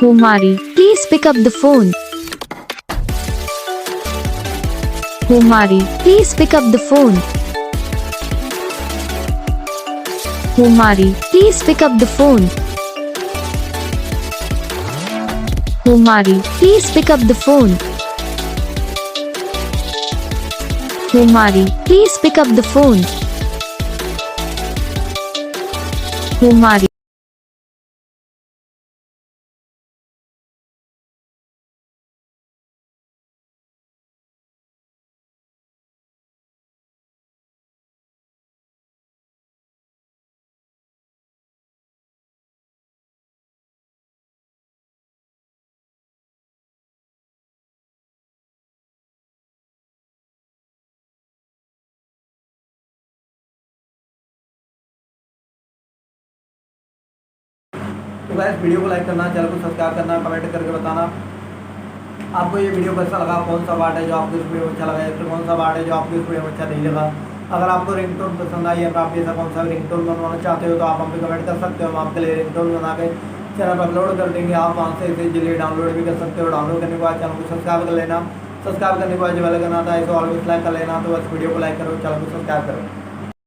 Kumari, please pick up the phone. Kumari, please pick up the phone. Kumari, please pick up the phone. Kumari, please pick up the phone. Kumari, please pick up the phone. Kumari. तो guys video को like करना, channel को subscribe करना, comment करके बताना आपको ये video कैसा लगा, कौन सा पार्ट है जो आपको इस वीडियो में अच्छा लगा या फिर कौन सा पार्ट है जो आपको इस वीडियो में अच्छा नहीं लगा। अगर आपको रिंगटोन पसंद आई या आप ऐसा कौन सा रिंगटोन बनवाना चाहते हो तो आप हमें कमेंट कर सकते हो। हम आपके लिए रिंगटोन बना के चैनल पर अपलोड कर देंगे। आप वहाँ से इसे जल्दी डाउनलोड भी कर सकते हो। डाउनलोड करने के बाद चैनल को सब्सक्राइब कर लेना। सब्सक्राइब करने के बाद जो वाला करना था इसे ऑलवेज लाइक कर लेना। तो बस वीडियो को लाइक करो, चैनल को सब्सक्राइब करो।